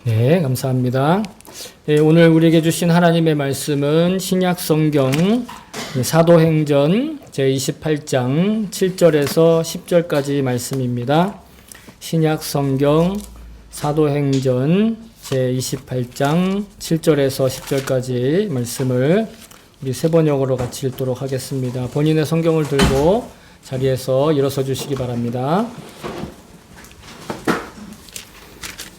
네, 감사합니다. 네, 오늘 우리에게 주신 하나님의 말씀은 신약 성경 사도행전 제28장 7절에서 10절까지 말씀입니다. 신약 성경 사도행전 제28장 7절에서 10절까지 말씀을 우리 세 번역으로 같이 읽도록 하겠습니다. 본인의 성경을 들고 자리에서 일어서 주시기 바랍니다.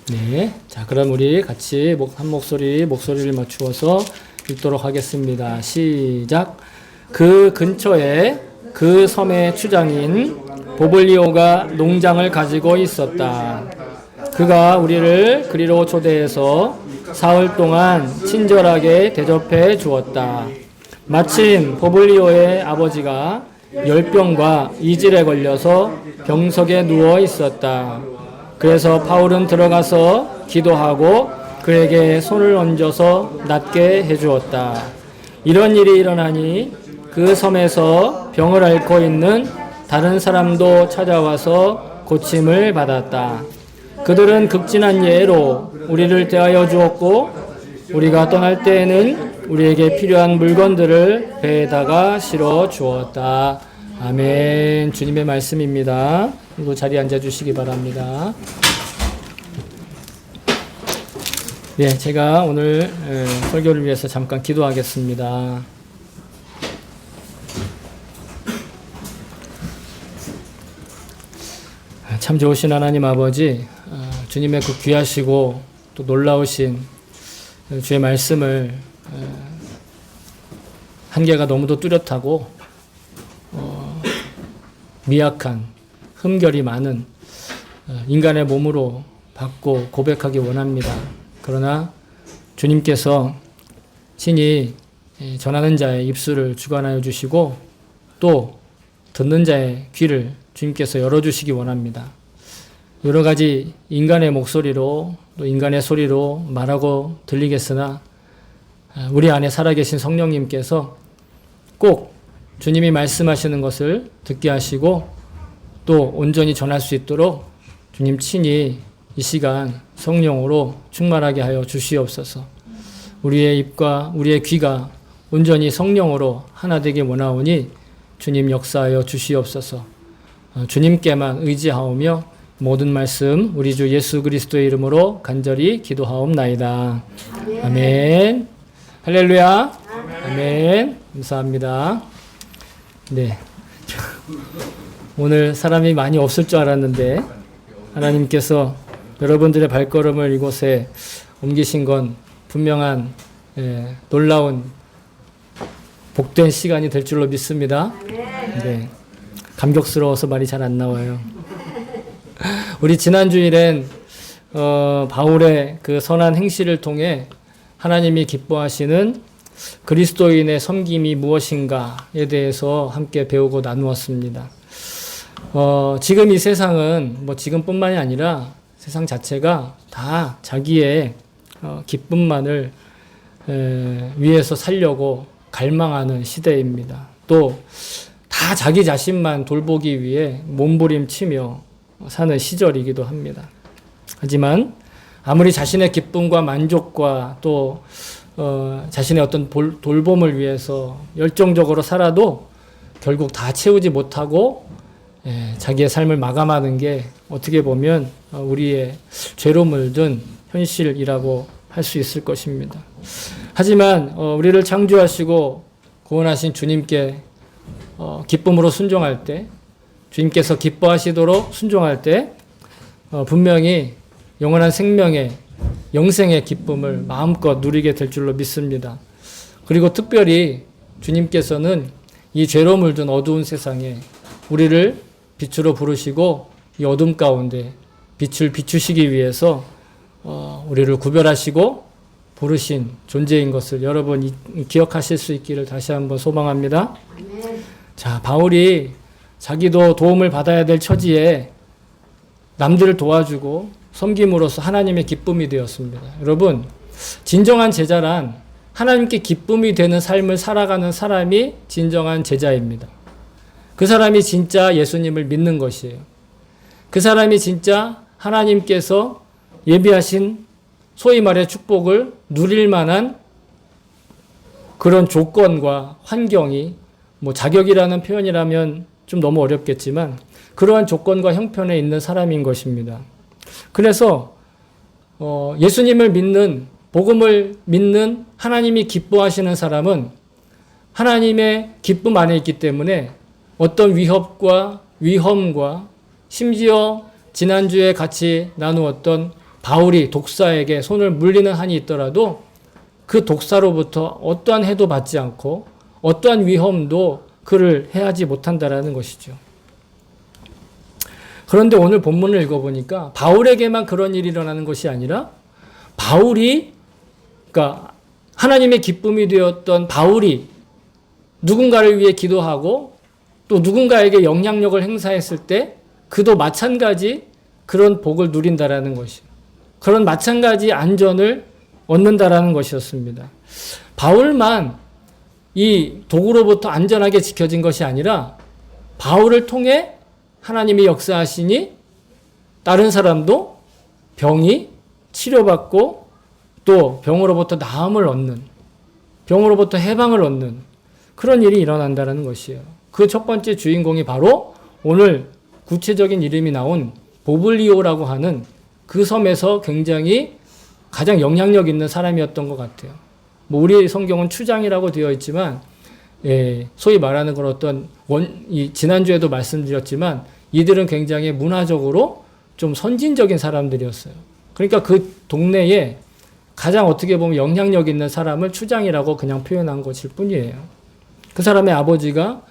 네, 자 그럼 우리 같이 한 목소리를 맞추어서 읽도록 하겠습니다. 시작. 그 근처에 그 섬의 추장인 보블리오가 농장을 가지고 있었다. 그가 우리를 그리로 초대해서 사흘 동안 친절하게 대접해 주었다. 마침 보블리오의 아버지가 열병과 이질에 걸려서 병석에 누워 있었다. 그래서 바울은 들어가서 기도하고 그에게 손을 얹어서 낫게 해주었다. 이런 일이 일어나니 그 섬에서 병을 앓고 있는 다른 사람도 찾아와서 고침을 받았다. 그들은 극진한 예로 우리를 대하여 주었고 우리가 떠날 때에는 우리에게 필요한 물건들을 배에다가 실어 주었다. 아멘. 주님의 말씀입니다. 그리고 자리에 앉아주시기 바랍니다. 네, 제가 오늘 설교를 위해서 잠깐 기도하겠습니다. 참 좋으신 하나님 아버지, 주님의 그 귀하시고 또 놀라우신 주의 말씀을 한계가 너무도 뚜렷하고 미약한 흠결이 많은 인간의 몸으로 받고 고백하기 원합니다. 그러나 주님께서 친히 전하는 자의 입술을 주관하여 주시고 또 듣는 자의 귀를 주님께서 열어주시기 원합니다. 여러 가지 인간의 목소리로 또 인간의 소리로 말하고 들리겠으나 우리 안에 살아계신 성령님께서 꼭 주님이 말씀하시는 것을 듣게 하시고 또 온전히 전할 수 있도록 주님 친히 이 시간 성령으로 충만하게 하여 주시옵소서. 우리의 입과 우리의 귀가 온전히 성령으로 하나 되기 원하오니 주님 역사하여 주시옵소서. 주님께만 의지하오며 모든 말씀 우리 주 예수 그리스도의 이름으로 간절히 기도하옵나이다. 아멘. 할렐루야. 아멘. 감사합니다. 네. 오늘 사람이 많이 없을 줄 알았는데 하나님께서 여러분들의 발걸음을 이곳에 옮기신 건 분명한 놀라운 복된 시간이 될 줄로 믿습니다. 네. 감격스러워서 말이 잘 안 나와요. 우리 지난 주일엔 바울의 그 선한 행실을 통해 하나님이 기뻐하시는 그리스도인의 섬김이 무엇인가에 대해서 함께 배우고 나누었습니다. 지금 이 세상은 지금뿐만이 아니라 세상 자체가 다 자기의 기쁨만을 위해서 살려고 갈망하는 시대입니다. 또 다 자기 자신만 돌보기 위해 몸부림치며 사는 시절이기도 합니다. 하지만 아무리 자신의 기쁨과 만족과 또 자신의 어떤 돌봄을 위해서 열정적으로 살아도 결국 다 채우지 못하고 자기의 삶을 마감하는 게 어떻게 보면 우리의 죄로 물든 현실이라고 할 수 있을 것입니다. 하지만 우리를 창조하시고 구원하신 주님께 기쁨으로 순종할 때, 주님께서 기뻐하시도록 순종할 때 분명히 영원한 생명의 영생의 기쁨을 마음껏 누리게 될 줄로 믿습니다. 그리고 특별히 주님께서는 이 죄로 물든 어두운 세상에 우리를 빛으로 부르시고 이 어둠 가운데 빛을 비추시기 위해서 우리를 구별하시고 부르신 존재인 것을 여러분 기억하실 수 있기를 다시 한번 소망합니다. 자, 바울이 자기도 도움을 받아야 될 처지에 남들을 도와주고 섬김으로써 하나님의 기쁨이 되었습니다. 여러분, 진정한 제자란 하나님께 기쁨이 되는 삶을 살아가는 사람이 진정한 제자입니다. 그 사람이 진짜 예수님을 믿는 것이에요. 그 사람이 진짜 하나님께서 예비하신 소위 말해 축복을 누릴 만한 그런 조건과 환경이 뭐 자격이라는 표현이라면 좀 너무 어렵겠지만 그러한 조건과 형편에 있는 사람인 것입니다. 그래서 예수님을 믿는 복음을 믿는 하나님이 기뻐하시는 사람은 하나님의 기쁨 안에 있기 때문에 어떤 위협과 위험과 심지어 지난주에 같이 나누었던 바울이 독사에게 손을 물리는 한이 있더라도 그 독사로부터 어떠한 해도 받지 않고 어떠한 위험도 그를 해하지 못한다라는 것이죠. 그런데 오늘 본문을 읽어보니까 바울에게만 그런 일이 일어나는 것이 아니라 그러니까 하나님의 기쁨이 되었던 바울이 누군가를 위해 기도하고 또 누군가에게 영향력을 행사했을 때 그도 마찬가지 그런 복을 누린다라는 것이, 그런 마찬가지 안전을 얻는다라는 것이었습니다. 바울만 이 독으로부터 안전하게 지켜진 것이 아니라 바울을 통해 하나님이 역사하시니 다른 사람도 병이 치료받고 또 병으로부터 나음을 얻는, 병으로부터 해방을 얻는 그런 일이 일어난다는 것이에요. 그 첫 번째 주인공이 바로 오늘 구체적인 이름이 나온 보블리오라고 하는 그 섬에서 굉장히 가장 영향력 있는 사람이었던 것 같아요. 뭐 우리 성경은 추장이라고 되어 있지만 소위 말하는 그런 어떤 지난주에도 말씀드렸지만 이들은 굉장히 문화적으로 좀 선진적인 사람들이었어요. 그러니까 그 동네에 가장 어떻게 보면 영향력 있는 사람을 추장이라고 그냥 표현한 것일 뿐이에요. 그 사람의 아버지가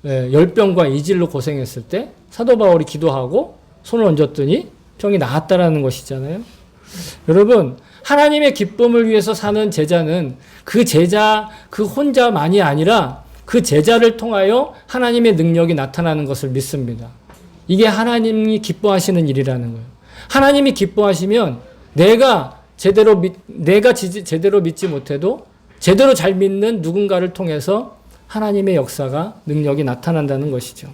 열병과 이질로 고생했을 때 사도 바울이 기도하고 손을 얹었더니 병이 나았다라는 것이잖아요. 여러분, 하나님의 기쁨을 위해서 사는 제자는 그 제자 그 혼자만이 아니라 그 제자를 통하여 하나님의 능력이 나타나는 것을 믿습니다. 이게 하나님이 기뻐하시는 일이라는 거예요. 하나님이 기뻐하시면 내가 제대로 믿지 못해도 제대로 잘 믿는 누군가를 통해서 하나님의 역사가 능력이 나타난다는 것이죠.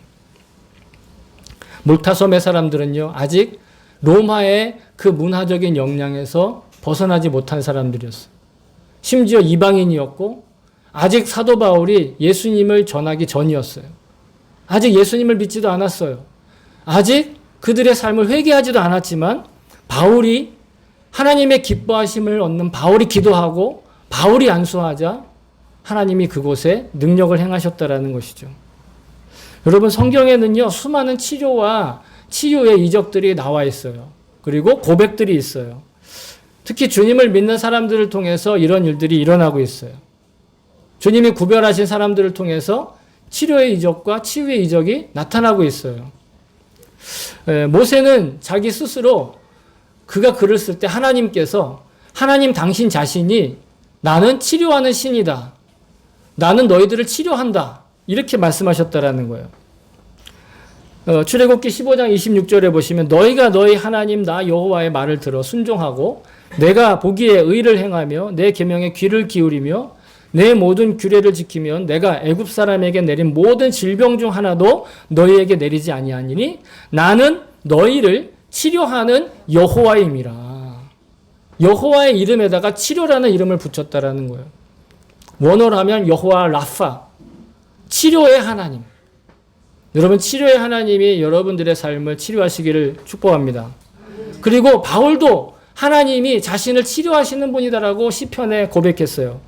몰타섬의 사람들은요, 아직 로마의 그 문화적인 영향에서 벗어나지 못한 사람들이었어요. 심지어 이방인이었고 아직 사도 바울이 예수님을 전하기 전이었어요. 아직 예수님을 믿지도 않았어요. 아직 그들의 삶을 회개하지도 않았지만 바울이 하나님의 기뻐하심을 얻는 바울이 기도하고 바울이 안수하자 하나님이 그곳에 능력을 행하셨다라는 것이죠. 여러분, 성경에는요, 수많은 치료와 치유의 이적들이 나와 있어요. 그리고 고백들이 있어요. 특히 주님을 믿는 사람들을 통해서 이런 일들이 일어나고 있어요. 주님이 구별하신 사람들을 통해서 치료의 이적과 치유의 이적이 나타나고 있어요. 모세는 자기 스스로 그가 글을 쓸 때 하나님께서 하나님 당신 자신이 나는 치료하는 신이다. 나는 너희들을 치료한다. 이렇게 말씀하셨다라는 거예요. 출애굽기 15장 26절에 보시면 너희가 너희 하나님 나 여호와의 말을 들어 순종하고 내가 보기에 의를 행하며 내 계명에 귀를 기울이며 내 모든 규례를 지키면 내가 애굽 사람에게 내린 모든 질병 중 하나도 너희에게 내리지 아니하니니 나는 너희를 치료하는 여호와임이라. 여호와의 이름에다가 치료라는 이름을 붙였다라는 거예요. 원어로 하면 여호와 라파, 치료의 하나님. 여러분, 치료의 하나님이 여러분들의 삶을 치료하시기를 축복합니다. 그리고 바울도 하나님이 자신을 치료하시는 분이다라고 시편에 고백했어요.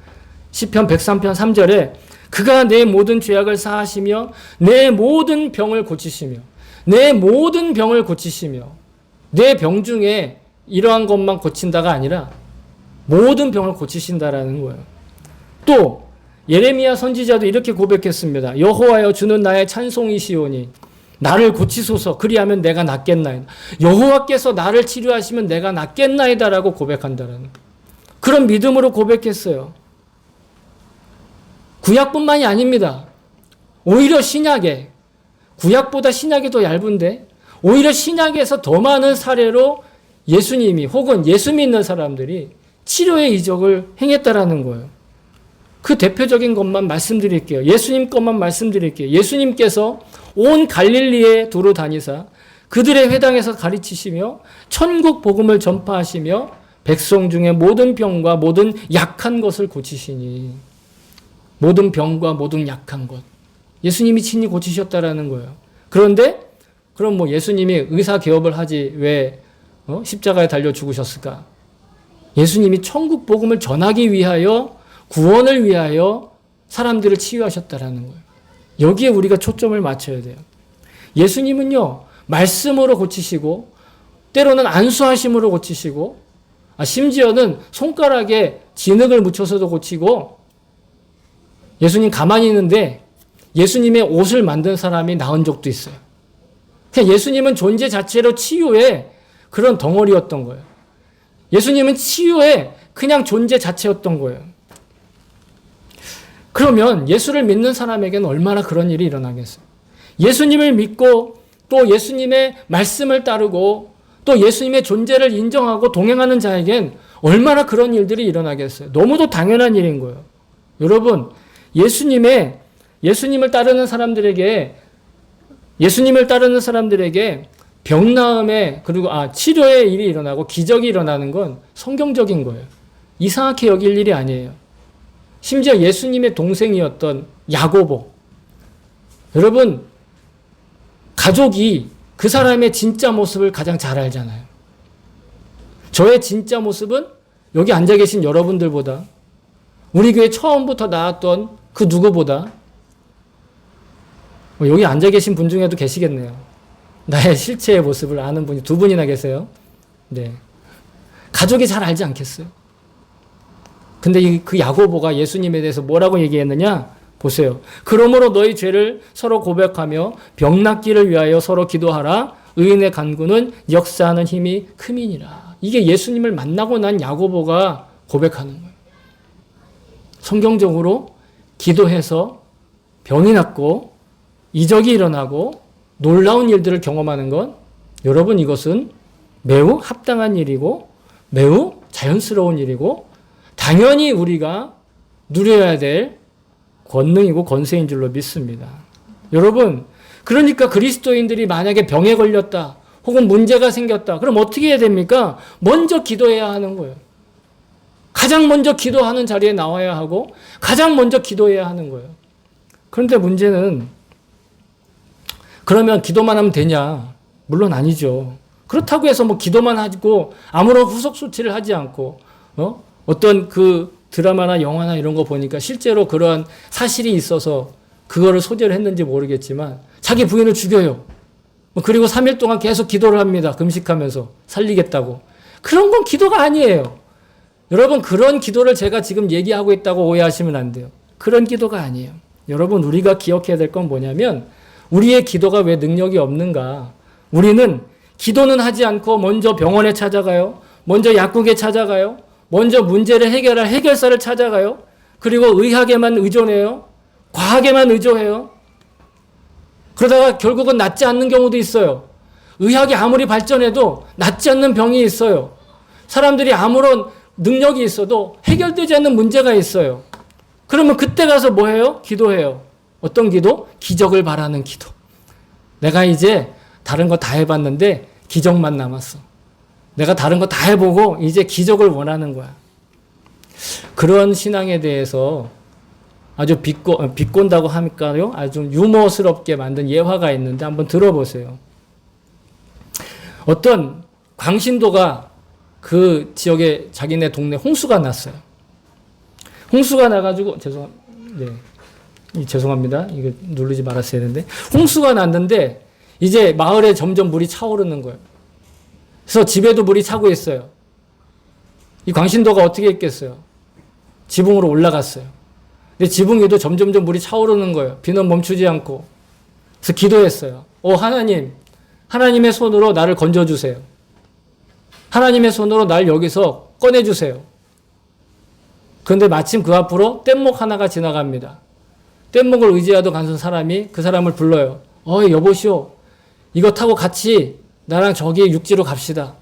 시편 103편 3절에 그가 내 모든 죄악을 사하시며 내 모든 병을 고치시며 내 모든 병을 고치시며 내 병 중에 이러한 것만 고친다가 아니라 모든 병을 고치신다라는 거예요. 또 예레미야 선지자도 이렇게 고백했습니다. 여호와여 주는 나의 찬송이시오니 나를 고치소서 그리하면 내가 낫겠나이다. 여호와께서 나를 치료하시면 내가 낫겠나이다라고 고백한다라는 그런 믿음으로 고백했어요. 구약뿐만이 아닙니다. 오히려 신약에 구약보다 신약이 더 얇은데 오히려 신약에서 더 많은 사례로 예수님이 혹은 예수 믿는 사람들이 치료의 이적을 행했다라는 거예요. 그 대표적인 것만 말씀드릴게요. 예수님 것만 말씀드릴게요. 예수님께서 온 갈릴리에 두루 다니사 그들의 회당에서 가르치시며 천국 복음을 전파하시며 백성 중에 모든 병과 모든 약한 것을 고치시니. 모든 병과 모든 약한 것. 예수님이 친히 고치셨다라는 거예요. 그런데 그럼 뭐 예수님이 의사 개업을 하지 왜 십자가에 달려 죽으셨을까? 예수님이 천국 복음을 전하기 위하여, 구원을 위하여 사람들을 치유하셨다라는 거예요. 여기에 우리가 초점을 맞춰야 돼요. 예수님은요, 말씀으로 고치시고, 때로는 안수하심으로 고치시고, 심지어는 손가락에 진흙을 묻혀서도 고치고, 예수님 가만히 있는데 예수님의 옷을 만든 사람이 나은 적도 있어요. 그냥 예수님은 존재 자체로 치유의 그런 덩어리였던 거예요. 예수님은 치유의 그냥 존재 자체였던 거예요. 그러면 예수를 믿는 사람에게는 얼마나 그런 일이 일어나겠어요? 예수님을 믿고 또 예수님의 말씀을 따르고 또 예수님의 존재를 인정하고 동행하는 자에겐 얼마나 그런 일들이 일어나겠어요? 너무도 당연한 일인 거예요. 여러분, 예수님을 따르는 사람들에게 병나음에 그리고 치료의 일이 일어나고 기적이 일어나는 건 성경적인 거예요. 이상하게 여길 일이 아니에요. 심지어 예수님의 동생이었던 야고보. 여러분, 가족이 그 사람의 진짜 모습을 가장 잘 알잖아요. 저의 진짜 모습은 여기 앉아 계신 여러분들보다, 우리 교회 처음부터 나왔던 그 누구보다, 여기 앉아 계신 분 중에도 계시겠네요. 나의 실체의 모습을 아는 분이 2분이나 계세요. 네. 가족이 잘 알지 않겠어요? 근데 그 야고보가 예수님에 대해서 뭐라고 얘기했느냐? 보세요. 그러므로 너희 죄를 서로 고백하며 병 낫기를 위하여 서로 기도하라. 의인의 간구는 역사하는 힘이 큼이니라. 이게 예수님을 만나고 난 야고보가 고백하는 거예요. 성경적으로 기도해서 병이 낫고 이적이 일어나고 놀라운 일들을 경험하는 건 여러분 이것은 매우 합당한 일이고 매우 자연스러운 일이고 당연히 우리가 누려야 될 권능이고 권세인 줄로 믿습니다. 여러분, 그러니까 그리스도인들이 만약에 병에 걸렸다 혹은 문제가 생겼다 그럼 어떻게 해야 됩니까? 먼저 기도해야 하는 거예요. 가장 먼저 기도하는 자리에 나와야 하고 가장 먼저 기도해야 하는 거예요. 그런데 문제는 그러면 기도만 하면 되냐? 물론 아니죠. 그렇다고 해서 뭐 기도만 하고 아무런 후속 조치를 하지 않고 어떤 그 드라마나 영화나 이런 거 보니까 실제로 그러한 사실이 있어서 그거를 소재를 했는지 모르겠지만 자기 부인을 죽여요. 그리고 3일 동안 계속 기도를 합니다. 금식하면서 살리겠다고. 그런 건 기도가 아니에요. 여러분, 그런 기도를 제가 지금 얘기하고 있다고 오해하시면 안 돼요. 그런 기도가 아니에요. 여러분, 우리가 기억해야 될 건 뭐냐면 우리의 기도가 왜 능력이 없는가? 우리는 기도는 하지 않고 먼저 병원에 찾아가요. 먼저 약국에 찾아가요. 먼저 문제를 해결할 해결사를 찾아가요. 그리고 의학에만 의존해요. 과학에만 의존해요. 그러다가 결국은 낫지 않는 경우도 있어요. 의학이 아무리 발전해도 낫지 않는 병이 있어요. 사람들이 아무런 능력이 있어도 해결되지 않는 문제가 있어요. 그러면 그때 가서 뭐 해요? 기도해요. 어떤 기도? 기적을 바라는 기도. 내가 이제 다른 거 다 해봤는데 기적만 남았어. 내가 다른 거 다 해보고 이제 기적을 원하는 거야. 그런 신앙에 대해서 아주 비꼰다고 하니까요. 아주 유머스럽게 만든 예화가 있는데 한번 들어보세요. 어떤 광신도가 그 지역에 자기네 동네 홍수가 났어요. 홍수가 나가지고 죄송합니다. 이거 누르지 말았어야 했는데 홍수가 났는데 이제 마을에 점점 물이 차오르는 거예요. 그래서 집에도 물이 차고 있어요. 이 광신도가 어떻게 했겠어요? 지붕으로 올라갔어요. 근데 지붕 위도 점점점 물이 차오르는 거예요. 비는 멈추지 않고. 그래서 기도했어요. 하나님, 하나님의 손으로 나를 건져주세요. 하나님의 손으로 날 여기서 꺼내주세요. 그런데 마침 그 앞으로 뗏목 하나가 지나갑니다. 뗏목을 의지하던 간선 사람이 그 사람을 불러요. 여보시오. 이거 타고 같이 나랑 저기 육지로 갑시다.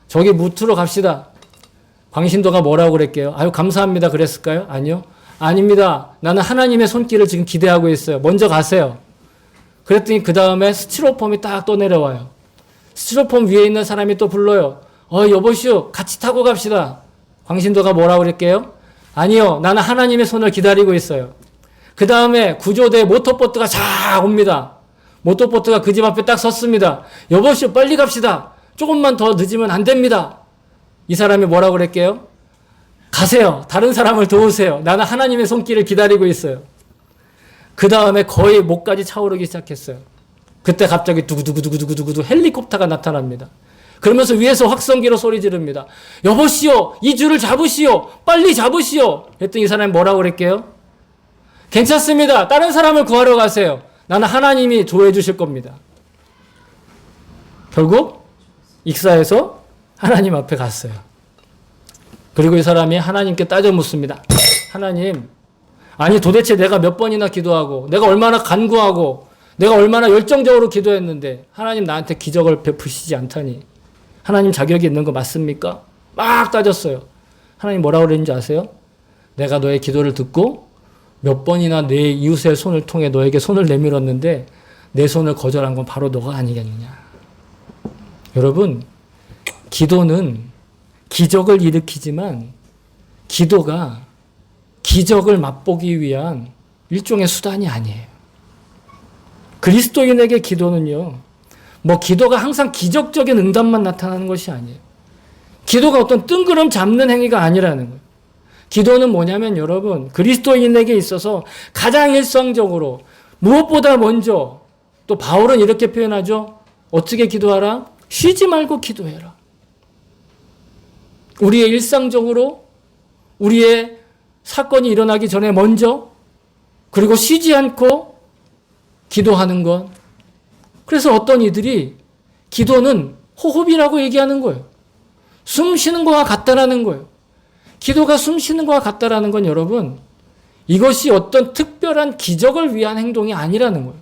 저기 무트로 갑시다. 광신도가 뭐라고 그랬게요? 아유, 감사합니다. 그랬을까요? 아니요. 아닙니다. 나는 하나님의 손길을 지금 기대하고 있어요. 먼저 가세요. 그랬더니 그 다음에 스티로폼이 딱 또 내려와요. 스티로폼 위에 있는 사람이 또 불러요. 여보시오, 같이 타고 갑시다. 광신도가 뭐라고 그랬게요? 아니요, 나는 하나님의 손을 기다리고 있어요. 그 다음에 구조대 모터보트가 쫙 옵니다. 모터보트가 그 집 앞에 딱 섰습니다. 여보시오, 빨리 갑시다. 조금만 더 늦으면 안 됩니다. 이 사람이 뭐라고 그랬게요? 가세요. 다른 사람을 도우세요. 나는 하나님의 손길을 기다리고 있어요. 그 다음에 거의 목까지 차오르기 시작했어요. 그때 갑자기 두구두구두구두구두구 헬리콥터가 나타납니다. 그러면서 위에서 확성기로 소리 지릅니다. 여보시오, 이 줄을 잡으시오. 빨리 잡으시오. 했더니 이 사람이 뭐라고 그랬게요? 괜찮습니다. 다른 사람을 구하러 가세요. 나는 하나님이 조해 주실 겁니다. 결국 익사해서 하나님 앞에 갔어요. 그리고 이 사람이 하나님께 따져 묻습니다. 하나님, 아니 도대체 내가 몇 번이나 기도하고 내가 얼마나 간구하고 내가 얼마나 열정적으로 기도했는데 하나님 나한테 기적을 베푸시지 않다니 하나님 자격이 있는 거 맞습니까? 막 따졌어요. 하나님 뭐라고 그랬는지 아세요? 내가 너의 기도를 듣고 몇 번이나 내 이웃의 손을 통해 너에게 손을 내밀었는데 내 손을 거절한 건 바로 너가 아니겠느냐. 여러분, 기도는 기적을 일으키지만 기도가 기적을 맛보기 위한 일종의 수단이 아니에요. 그리스도인에게 기도는요, 기도가 항상 기적적인 응답만 나타나는 것이 아니에요. 기도가 어떤 뜬구름 잡는 행위가 아니라는 거예요. 기도는 뭐냐면 여러분, 그리스도인에게 있어서 가장 일상적으로 무엇보다 먼저, 또 바울은 이렇게 표현하죠. 어떻게 기도하라? 쉬지 말고 기도해라. 우리의 일상적으로 우리의 사건이 일어나기 전에 먼저, 그리고 쉬지 않고 기도하는 것. 그래서 어떤 이들이 기도는 호흡이라고 얘기하는 거예요. 숨 쉬는 것과 같다라는 거예요. 기도가 숨 쉬는 것과 같다라는 건 여러분, 이것이 어떤 특별한 기적을 위한 행동이 아니라는 거예요.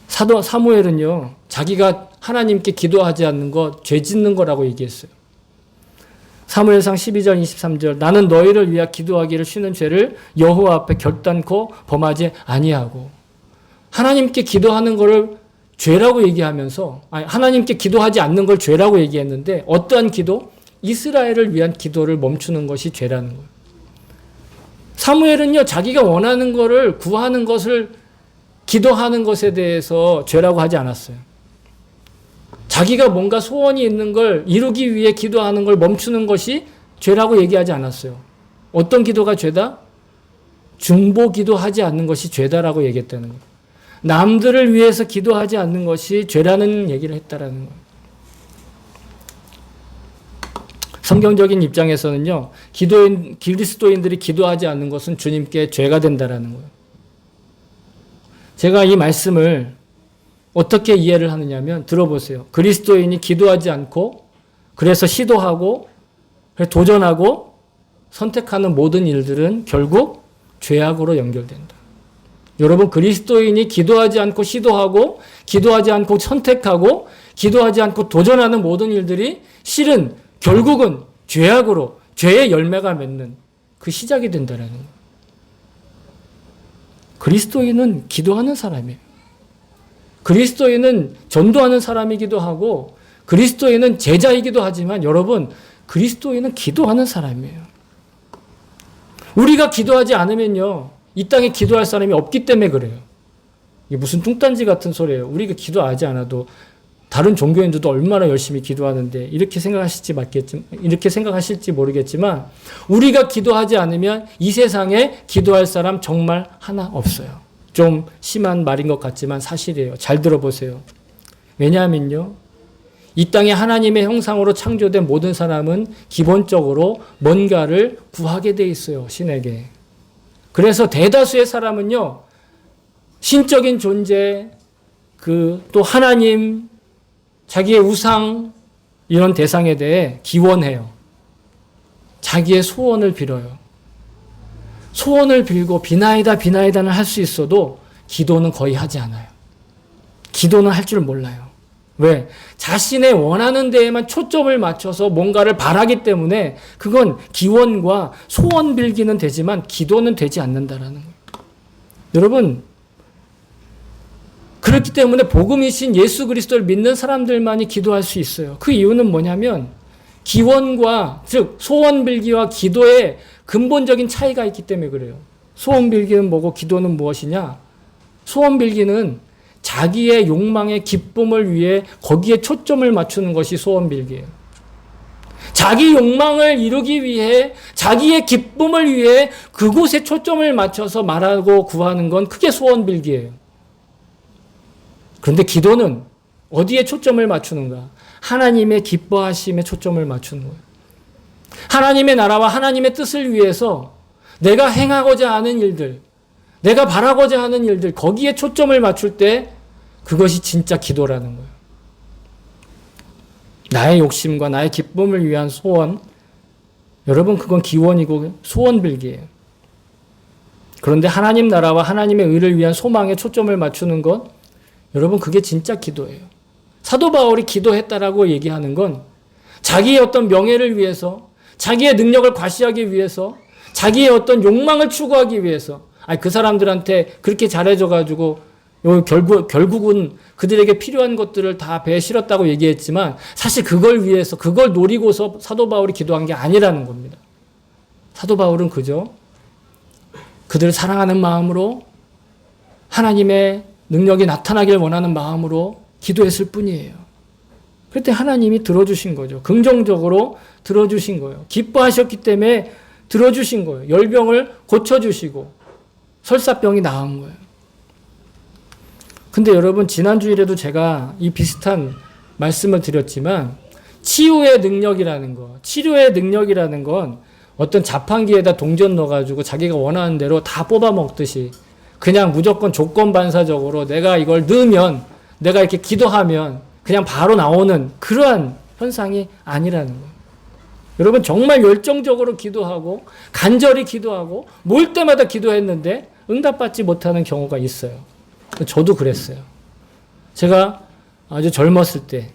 사도 사무엘은요, 자기가 하나님께 기도하지 않는 것, 죄 짓는 거라고 얘기했어요. 사무엘상 12절 23절 나는 너희를 위하여 기도하기를 쉬는 죄를 여호와 앞에 결단코 범하지 아니하고, 하나님께 기도하는 것을 죄라고 얘기하면서, 하나님께 기도하지 않는 걸 죄라고 얘기했는데 어떠한 기도? 이스라엘을 위한 기도를 멈추는 것이 죄라는 거예요. 사무엘은요, 자기가 원하는 것을 구하는 것을 기도하는 것에 대해서 죄라고 하지 않았어요. 자기가 뭔가 소원이 있는 걸 이루기 위해 기도하는 걸 멈추는 것이 죄라고 얘기하지 않았어요. 어떤 기도가 죄다? 중보 기도하지 않는 것이 죄다라고 얘기했다는 거예요. 남들을 위해서 기도하지 않는 것이 죄라는 얘기를 했다라는 거예요. 성경적인 입장에서는요, 그리스도인들이 기도하지 않는 것은 주님께 죄가 된다라는 거예요. 제가 이 말씀을 어떻게 이해를 하느냐면, 들어보세요. 그리스도인이 기도하지 않고, 그래서 시도하고, 도전하고, 선택하는 모든 일들은 결국 죄악으로 연결된다. 여러분, 그리스도인이 기도하지 않고 시도하고, 기도하지 않고 선택하고, 기도하지 않고 도전하는 모든 일들이 실은 결국은 죄악으로, 죄의 열매가 맺는 그 시작이 된다는 거예요. 그리스도인은 기도하는 사람이에요. 그리스도인은 전도하는 사람이기도 하고, 그리스도인은 제자이기도 하지만 여러분, 그리스도인은 기도하는 사람이에요. 우리가 기도하지 않으면요, 이 땅에 기도할 사람이 없기 때문에 그래요. 이게 무슨 뚱딴지 같은 소리예요. 우리가 기도하지 않아도 다른 종교인들도 얼마나 열심히 기도하는데 이렇게 생각하실지 모르겠지만, 우리가 기도하지 않으면 이 세상에 기도할 사람 정말 하나 없어요. 좀 심한 말인 것 같지만 사실이에요. 잘 들어보세요. 왜냐하면요, 이 땅에 하나님의 형상으로 창조된 모든 사람은 기본적으로 뭔가를 구하게 돼 있어요. 신에게. 그래서 대다수의 사람은요, 신적인 존재, 또 하나님, 자기의 우상, 이런 대상에 대해 기원해요. 자기의 소원을 빌어요. 소원을 빌고 비나이다는 할 수 있어도 기도는 거의 하지 않아요. 기도는 할 줄 몰라요. 왜? 자신의 원하는 데에만 초점을 맞춰서 뭔가를 바라기 때문에 그건 기원과 소원 빌기는 되지만 기도는 되지 않는다라는 거예요. 여러분, 그렇기 때문에 복음이신 예수 그리스도를 믿는 사람들만이 기도할 수 있어요. 그 이유는 뭐냐면 기원과 즉 소원빌기와 기도의 근본적인 차이가 있기 때문에 그래요. 소원빌기는 뭐고 기도는 무엇이냐? 소원빌기는 자기의 욕망의 기쁨을 위해 거기에 초점을 맞추는 것이 소원빌기예요. 자기 욕망을 이루기 위해 자기의 기쁨을 위해 그곳에 초점을 맞춰서 말하고 구하는 건 그게 소원빌기예요. 그런데 기도는 어디에 초점을 맞추는가? 하나님의 기뻐하심에 초점을 맞추는 거예요. 하나님의 나라와 하나님의 뜻을 위해서 내가 행하고자 하는 일들, 내가 바라고자 하는 일들, 거기에 초점을 맞출 때 그것이 진짜 기도라는 거예요. 나의 욕심과 나의 기쁨을 위한 소원, 여러분 그건 기원이고 소원빌기예요. 그런데 하나님 나라와 하나님의 의를 위한 소망에 초점을 맞추는 것, 여러분 그게 진짜 기도예요. 사도 바울이 기도했다라고 얘기하는 건 자기의 어떤 명예를 위해서, 자기의 능력을 과시하기 위해서, 자기의 어떤 욕망을 추구하기 위해서, 그 사람들한테 그렇게 잘해줘가지고 결국은 그들에게 필요한 것들을 다 배에 실었다고 얘기했지만 사실 그걸 위해서, 그걸 노리고서 사도 바울이 기도한 게 아니라는 겁니다. 사도 바울은 그저 그들을 사랑하는 마음으로 하나님의 능력이 나타나길 원하는 마음으로 기도했을 뿐이에요. 그때 하나님이 들어주신 거죠. 긍정적으로 들어주신 거예요. 기뻐하셨기 때문에 들어주신 거예요. 열병을 고쳐주시고 설사병이 나은 거예요. 근데 여러분 지난주일에도 제가 이 비슷한 말씀을 드렸지만 치유의 능력이라는 거, 치료의 능력이라는 건 어떤 자판기에다 동전 넣어가지고 자기가 원하는 대로 다 뽑아 먹듯이 그냥 무조건 조건 반사적으로 내가 이걸 넣으면, 내가 이렇게 기도하면 그냥 바로 나오는 그러한 현상이 아니라는 거예요. 여러분 정말 열정적으로 기도하고 간절히 기도하고 모일 때마다 기도했는데 응답받지 못하는 경우가 있어요. 저도 그랬어요. 제가 아주 젊었을 때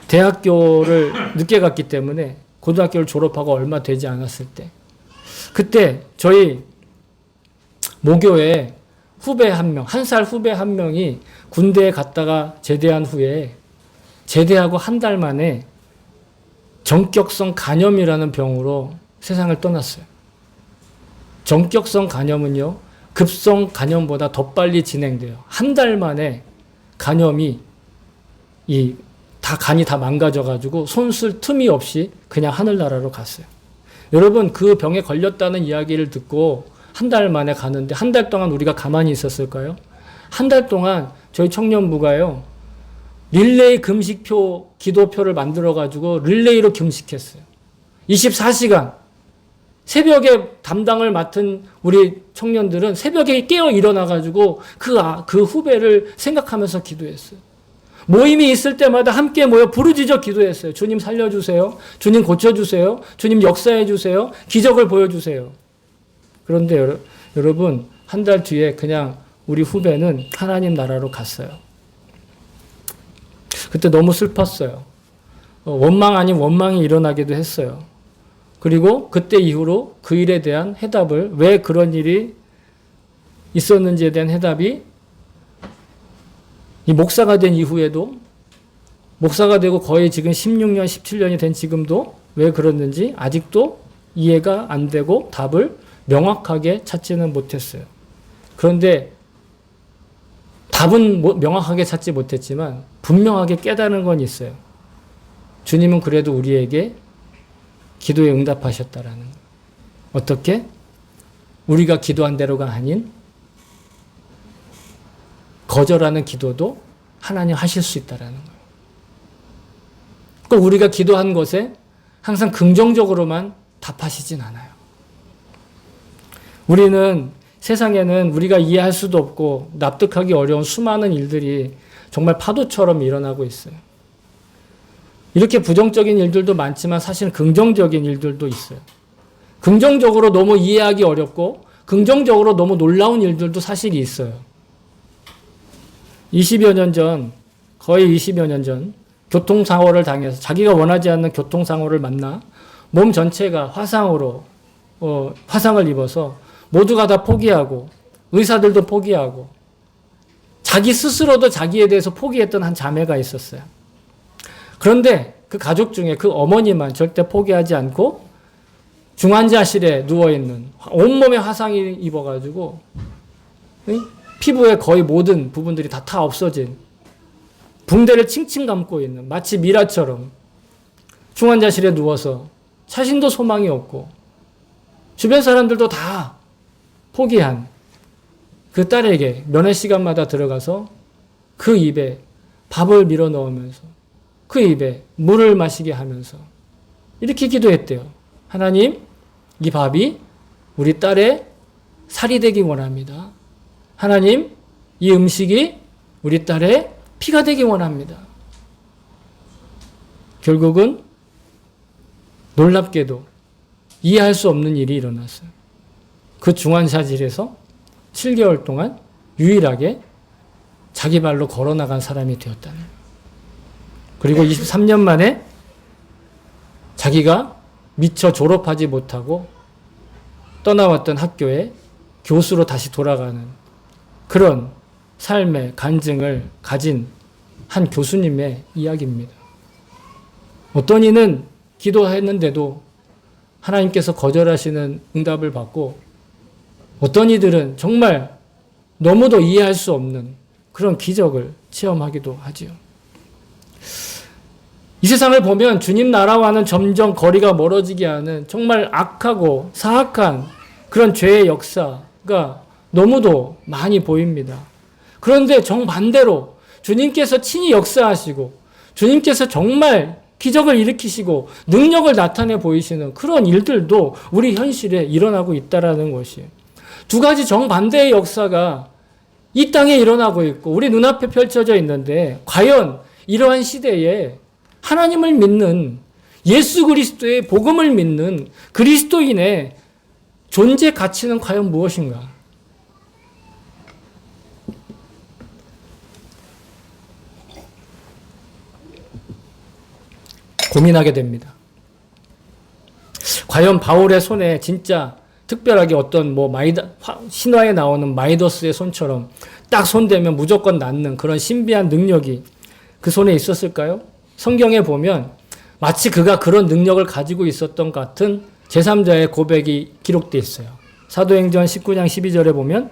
대학교를 늦게 갔기 때문에 고등학교를 졸업하고 얼마 되지 않았을 때 그때 저희 모교에 후배 한 명, 1살 후배 한 명이 군대에 갔다가 제대한 후에 제대하고 한 달 만에 전격성 간염이라는 병으로 세상을 떠났어요. 전격성 간염은요, 급성 간염보다 더 빨리 진행돼요. 한 달 만에 간염이 간이 다 망가져가지고 손쓸 틈이 없이 그냥 하늘나라로 갔어요. 여러분 그 병에 걸렸다는 이야기를 듣고 한 달 만에 가는데 한 달 동안 우리가 가만히 있었을까요? 한 달 동안 저희 청년부가요, 릴레이 금식표, 기도표를 만들어가지고 릴레이로 금식했어요. 24시간. 새벽에 담당을 맡은 우리 청년들은 새벽에 깨어 일어나가지고 그 후배를 생각하면서 기도했어요. 모임이 있을 때마다 함께 모여 부르짖어 기도했어요. 주님 살려주세요. 주님 고쳐주세요. 주님 역사해주세요. 기적을 보여주세요. 그런데 여러분 한 달 뒤에 그냥 우리 후배는 하나님 나라로 갔어요. 그때 너무 슬펐어요. 원망 아닌 원망이 일어나기도 했어요. 그리고 그때 이후로 그 일에 대한 해답을, 왜 그런 일이 있었는지에 대한 해답이 이 목사가 된 이후에도, 목사가 되고 거의 지금 16년, 17년이 된 지금도 왜 그랬는지 아직도 이해가 안 되고 답을 명확하게 찾지는 못했어요. 그런데 답은 명확하게 찾지 못했지만 분명하게 깨달은 건 있어요. 주님은 그래도 우리에게 기도에 응답하셨다라는 거예요. 어떻게? 우리가 기도한 대로가 아닌 거절하는 기도도 하나님 하실 수 있다라는 거예요. 꼭 우리가 기도한 것에 항상 긍정적으로만 답하시진 않아요. 우리는 세상에는 우리가 이해할 수도 없고 납득하기 어려운 수많은 일들이 정말 파도처럼 일어나고 있어요. 이렇게 부정적인 일들도 많지만 사실 긍정적인 일들도 있어요. 긍정적으로 너무 이해하기 어렵고 긍정적으로 너무 놀라운 일들도 사실이 있어요. 20여 년 전, 거의 20여 년 전 교통사고를 당해서 자기가 원하지 않는 교통사고를 만나 몸 전체가 화상을 입어서 모두가 다 포기하고 의사들도 포기하고 자기 스스로도 자기에 대해서 포기했던 한 자매가 있었어요. 그런데 그 가족 중에 그 어머니만 절대 포기하지 않고 중환자실에 누워있는, 온몸에 화상이 입어가지고 피부의 거의 모든 부분들이 다 없어진, 붕대를 칭칭 감고 있는, 마치 미라처럼 중환자실에 누워서 자신도 소망이 없고 주변 사람들도 다 포기한 그 딸에게 면회 시간마다 들어가서 그 입에 밥을 밀어 넣으면서 그 입에 물을 마시게 하면서 이렇게 기도했대요. 하나님, 이 밥이 우리 딸의 살이 되기 원합니다. 하나님, 이 음식이 우리 딸의 피가 되기 원합니다. 결국은 놀랍게도 이해할 수 없는 일이 일어났어요. 그 중환자실에서 7개월 동안 유일하게 자기 발로 걸어나간 사람이 되었다는 거예요. 그리고 23년 만에 자기가 미처 졸업하지 못하고 떠나왔던 학교에 교수로 다시 돌아가는 그런 삶의 간증을 가진 한 교수님의 이야기입니다. 어떤 이는 기도했는데도 하나님께서 거절하시는 응답을 받고, 어떤 이들은 정말 너무도 이해할 수 없는 그런 기적을 체험하기도 하지요. 이 세상을 보면 주님 나라와는 점점 거리가 멀어지게 하는 정말 악하고 사악한 그런 죄의 역사가 너무도 많이 보입니다. 그런데 정반대로 주님께서 친히 역사하시고 주님께서 정말 기적을 일으키시고 능력을 나타내 보이시는 그런 일들도 우리 현실에 일어나고 있다는 것이에요. 두 가지 정반대의 역사가 이 땅에 일어나고 있고 우리 눈앞에 펼쳐져 있는데, 과연 이러한 시대에 하나님을 믿는, 예수 그리스도의 복음을 믿는 그리스도인의 존재 가치는 과연 무엇인가? 고민하게 됩니다. 과연 바울의 손에 진짜 특별하게 어떤 신화에 나오는 마이더스의 손처럼 딱 손대면 무조건 낫는 그런 신비한 능력이 그 손에 있었을까요? 성경에 보면 마치 그가 그런 능력을 가지고 있었던 것 같은 제3자의 고백이 기록되어 있어요. 사도행전 19장 12절에 보면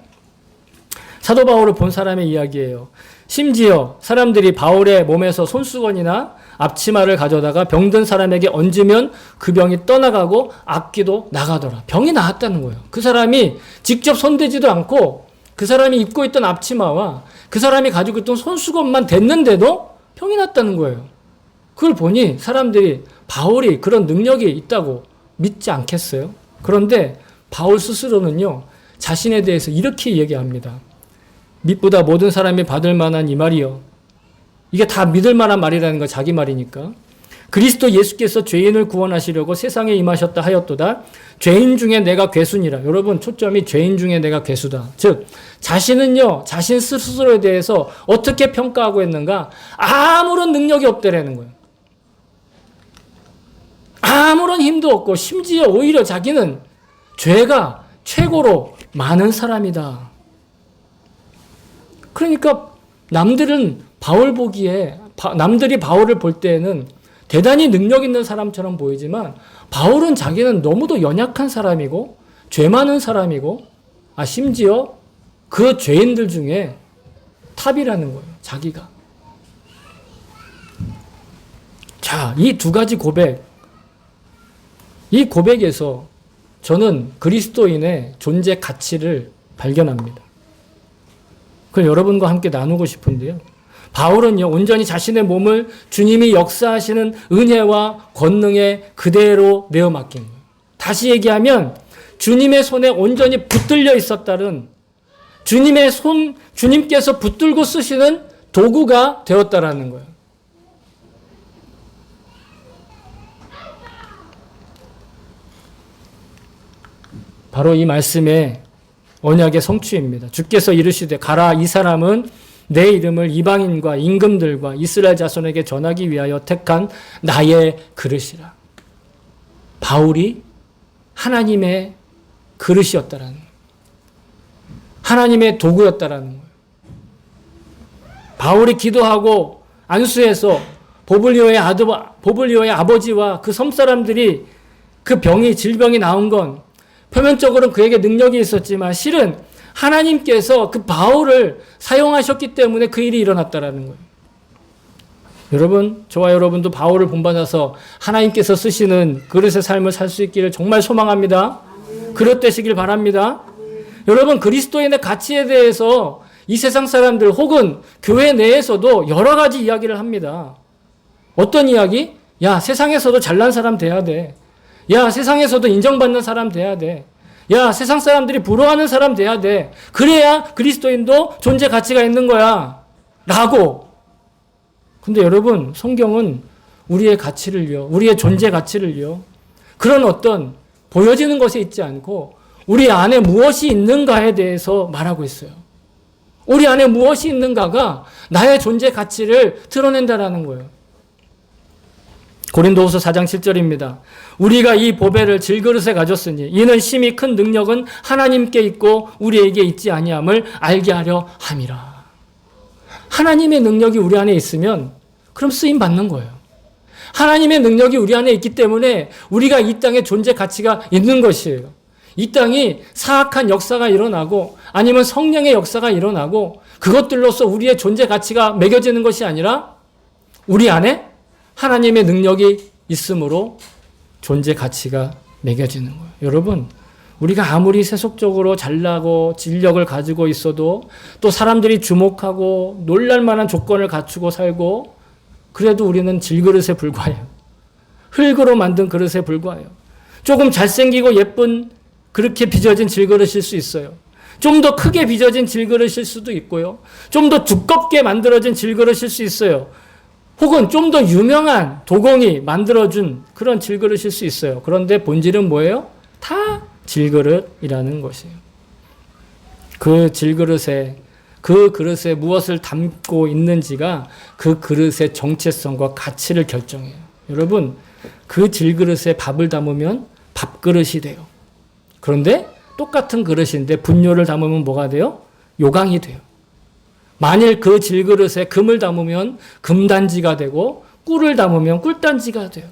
사도 바울을 본 사람의 이야기예요. 심지어 사람들이 바울의 몸에서 손수건이나 앞치마를 가져다가 병든 사람에게 얹으면 그 병이 떠나가고 악기도 나가더라. 병이 나았다는 거예요. 그 사람이 직접 손대지도 않고 그 사람이 입고 있던 앞치마와 그 사람이 가지고 있던 손수건만 댔는데도 병이 났다는 거예요. 그걸 보니 사람들이 바울이 그런 능력이 있다고 믿지 않겠어요? 그런데 바울 스스로는요, 자신에 대해서 이렇게 얘기합니다. 믿보다 모든 사람이 받을 만한 이 말이요. 이게 다 믿을 만한 말이라는 거 자기 말이니까. 그리스도 예수께서 죄인을 구원하시려고 세상에 임하셨다 하였도다. 죄인 중에 내가 괴수니라. 여러분, 초점이 죄인 중에 내가 괴수다. 즉 자신은요, 자신 스스로에 대해서 어떻게 평가하고 있는가? 아무런 능력이 없다라는 거예요. 아무런 힘도 없고 심지어 오히려 자기는 죄가 최고로 많은 사람이다. 그러니까 남들은 바울 보기에, 남들이 바울을 볼 때에는 대단히 능력 있는 사람처럼 보이지만 바울은 자기는 너무도 연약한 사람이고 죄 많은 사람이고, 심지어 그 죄인들 중에 탑이라는 거예요. 자기가. 자, 이 두 가지 고백, 이 고백에서 저는 그리스도인의 존재 가치를 발견합니다. 그걸 여러분과 함께 나누고 싶은데요. 바울은요, 온전히 자신의 몸을 주님이 역사하시는 은혜와 권능에 그대로 내어 맡긴 거예요. 다시 얘기하면 주님의 손에 온전히 붙들려 있었다는, 주님의 손, 주님께서 붙들고 쓰시는 도구가 되었다라는 거예요. 바로 이 말씀의 언약의 성취입니다. 주께서 이르시되 가라, 이 사람은 내 이름을 이방인과 임금들과 이스라엘 자손에게 전하기 위하여 택한 나의 그릇이라. 바울이 하나님의 그릇이었다라는 거예요. 하나님의 도구였다라는 거예요. 바울이 기도하고 안수해서 보블리오의 아버지와 그 섬사람들이 그 질병이 나온 건 표면적으로는 그에게 능력이 있었지만 실은 하나님께서 그 바울을 사용하셨기 때문에 그 일이 일어났다라는 거예요. 여러분, 저와 여러분도 바울을 본받아서 하나님께서 쓰시는 그릇의 삶을 살 수 있기를 정말 소망합니다. 그릇 되시길 바랍니다. 여러분, 그리스도인의 가치에 대해서 이 세상 사람들 혹은 교회 내에서도 여러 가지 이야기를 합니다. 어떤 이야기? 야, 세상에서도 잘난 사람 돼야 돼. 야, 세상에서도 인정받는 사람 돼야 돼. 야, 세상 사람들이 부러워하는 사람 돼야 돼. 그래야 그리스도인도 존재 가치가 있는 거야. 라고. 근데 여러분, 성경은 우리의 가치를요, 우리의 존재 가치를요, 그런 어떤 보여지는 것에 있지 않고 우리 안에 무엇이 있는가에 대해서 말하고 있어요. 우리 안에 무엇이 있는가가 나의 존재 가치를 드러낸다라는 거예요. 고린도후서 4장 7절입니다. 우리가 이 보배를 질그릇에 가졌으니 이는 심히 큰 능력은 하나님께 있고 우리에게 있지 아니함을 알게 하려 함이라. 하나님의 능력이 우리 안에 있으면 그럼 쓰임 받는 거예요. 하나님의 능력이 우리 안에 있기 때문에 우리가 이 땅에 존재 가치가 있는 것이에요. 이 땅이 사악한 역사가 일어나고 아니면 성령의 역사가 일어나고 그것들로서 우리의 존재 가치가 매겨지는 것이 아니라 우리 안에 하나님의 능력이 있으므로 존재 가치가 매겨지는 거예요. 여러분, 우리가 아무리 세속적으로 잘나고 진력을 가지고 있어도 또 사람들이 주목하고 놀랄 만한 조건을 갖추고 살고 그래도 우리는 질그릇에 불과해요. 흙으로 만든 그릇에 불과해요. 조금 잘생기고 예쁜 그렇게 빚어진 질그릇일 수 있어요. 좀 더 크게 빚어진 질그릇일 수도 있고요. 좀 더 두껍게 만들어진 질그릇일 수 있어요. 혹은 좀 더 유명한 도공이 만들어준 그런 질그릇일 수 있어요. 그런데 본질은 뭐예요? 다 질그릇이라는 것이에요. 그 질그릇에 그 그릇에 무엇을 담고 있는지가 그 그릇의 정체성과 가치를 결정해요. 여러분, 그 질그릇에 밥을 담으면 밥그릇이 돼요. 그런데 똑같은 그릇인데 분뇨를 담으면 뭐가 돼요? 요강이 돼요. 만일 그 질그릇에 금을 담으면 금단지가 되고 꿀을 담으면 꿀단지가 돼요.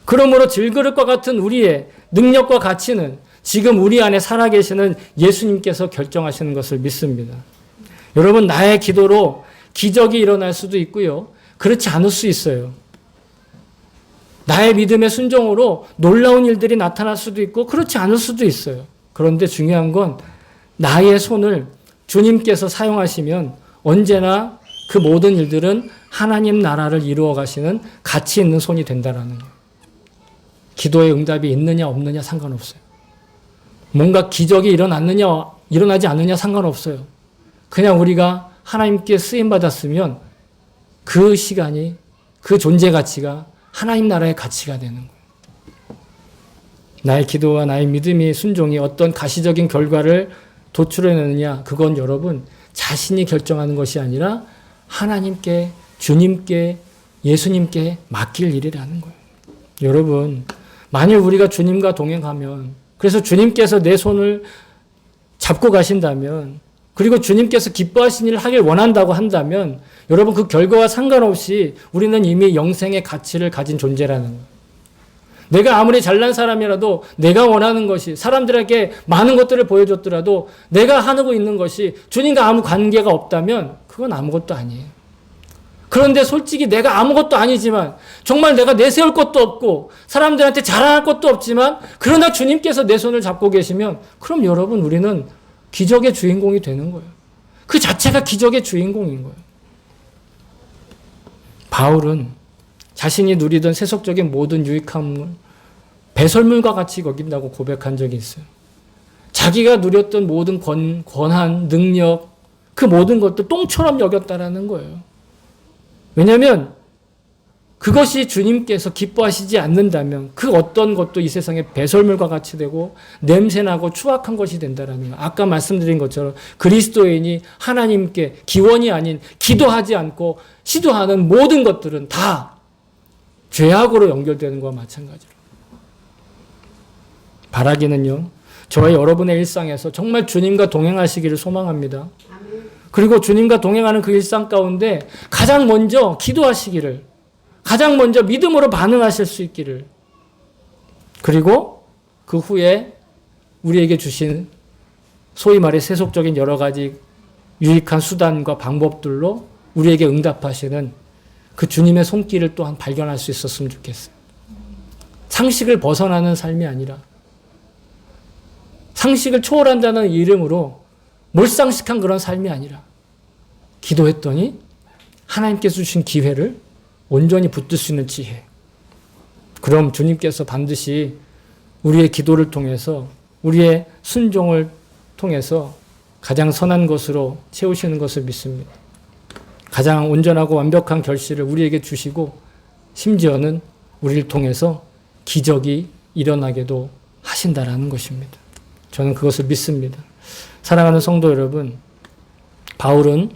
그러므로 질그릇과 같은 우리의 능력과 가치는 지금 우리 안에 살아계시는 예수님께서 결정하시는 것을 믿습니다. 여러분, 나의 기도로 기적이 일어날 수도 있고요. 그렇지 않을 수 있어요. 나의 믿음의 순종으로 놀라운 일들이 나타날 수도 있고 그렇지 않을 수도 있어요. 그런데 중요한 건 나의 손을 주님께서 사용하시면 언제나 그 모든 일들은 하나님 나라를 이루어 가시는 가치 있는 손이 된다라는 거예요. 기도의 응답이 있느냐 없느냐 상관없어요. 뭔가 기적이 일어났느냐 일어나지 않느냐 상관없어요. 그냥 우리가 하나님께 쓰임받았으면 그 시간이 그 존재 가치가 하나님 나라의 가치가 되는 거예요. 나의 기도와 나의 믿음이 순종이 어떤 가시적인 결과를 도출해내느냐 그건 여러분 자신이 결정하는 것이 아니라 하나님께 주님께 예수님께 맡길 일이라는 거예요. 여러분, 만일 우리가 주님과 동행하면 그래서 주님께서 내 손을 잡고 가신다면 그리고 주님께서 기뻐하신 일을 하길 원한다고 한다면 여러분 그 결과와 상관없이 우리는 이미 영생의 가치를 가진 존재라는 거예요. 내가 아무리 잘난 사람이라도 내가 원하는 것이 사람들에게 많은 것들을 보여줬더라도 내가 하고 있는 것이 주님과 아무 관계가 없다면 그건 아무것도 아니에요. 그런데 솔직히 내가 아무것도 아니지만 정말 내가 내세울 것도 없고 사람들한테 자랑할 것도 없지만 그러나 주님께서 내 손을 잡고 계시면 그럼 여러분 우리는 기적의 주인공이 되는 거예요. 그 자체가 기적의 주인공인 거예요. 바울은 자신이 누리던 세속적인 모든 유익함을 배설물과 같이 여긴다고 고백한 적이 있어요. 자기가 누렸던 모든 권한, 능력, 그 모든 것도 똥처럼 여겼다라는 거예요. 왜냐하면 그것이 주님께서 기뻐하시지 않는다면 그 어떤 것도 이 세상에 배설물과 같이 되고 냄새나고 추악한 것이 된다라는 거예요. 아까 말씀드린 것처럼 그리스도인이 하나님께 기원이 아닌 기도하지 않고 시도하는 모든 것들은 다 죄악으로 연결되는 것과 마찬가지로. 바라기는요, 저와 여러분의 일상에서 정말 주님과 동행하시기를 소망합니다. 그리고 주님과 동행하는 그 일상 가운데 가장 먼저 기도하시기를, 가장 먼저 믿음으로 반응하실 수 있기를, 그리고 그 후에 우리에게 주신 소위 말해 세속적인 여러 가지 유익한 수단과 방법들로 우리에게 응답하시는 그 주님의 손길을 또한 발견할 수 있었으면 좋겠어요. 상식을 벗어나는 삶이 아니라 상식을 초월한다는 이름으로 몰상식한 그런 삶이 아니라 기도했더니 하나님께서 주신 기회를 온전히 붙들 수 있는 지혜. 그럼 주님께서 반드시 우리의 기도를 통해서, 우리의 순종을 통해서 가장 선한 것으로 채우시는 것을 믿습니다. 가장 온전하고 완벽한 결실을 우리에게 주시고 심지어는 우리를 통해서 기적이 일어나게도 하신다라는 것입니다. 저는 그것을 믿습니다. 사랑하는 성도 여러분, 바울은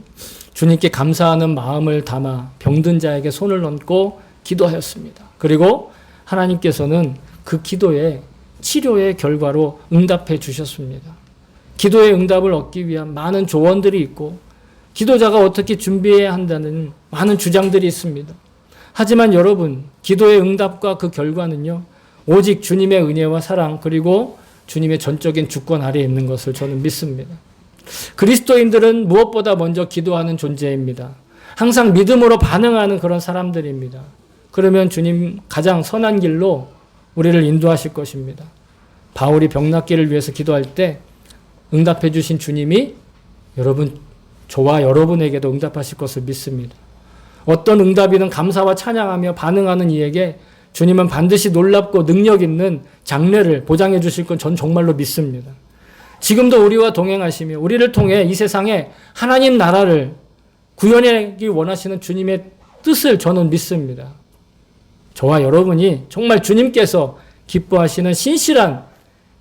주님께 감사하는 마음을 담아 병든 자에게 손을 얹고 기도하였습니다. 그리고 하나님께서는 그 기도에 치료의 결과로 응답해 주셨습니다. 기도의 응답을 얻기 위한 많은 조언들이 있고 기도자가 어떻게 준비해야 한다는 많은 주장들이 있습니다. 하지만 여러분, 기도의 응답과 그 결과는요, 오직 주님의 은혜와 사랑 그리고 주님의 전적인 주권 아래에 있는 것을 저는 믿습니다. 그리스도인들은 무엇보다 먼저 기도하는 존재입니다. 항상 믿음으로 반응하는 그런 사람들입니다. 그러면 주님 가장 선한 길로 우리를 인도하실 것입니다. 바울이 병낫기를 위해서 기도할 때 응답해 주신 주님이 저와 여러분에게도 응답하실 것을 믿습니다. 어떤 응답이든 감사와 찬양하며 반응하는 이에게 주님은 반드시 놀랍고 능력 있는 장래를 보장해 주실 건 전 정말로 믿습니다. 지금도 우리와 동행하시며 우리를 통해 이 세상에 하나님 나라를 구현하기 원하시는 주님의 뜻을 저는 믿습니다. 저와 여러분이 정말 주님께서 기뻐하시는 신실한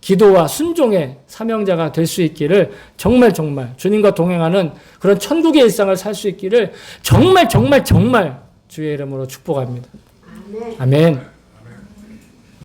기도와 순종의 사명자가 될 수 있기를 정말 주님과 동행하는 그런 천국의 일상을 살 수 있기를 정말 주의 이름으로 축복합니다. 아멘.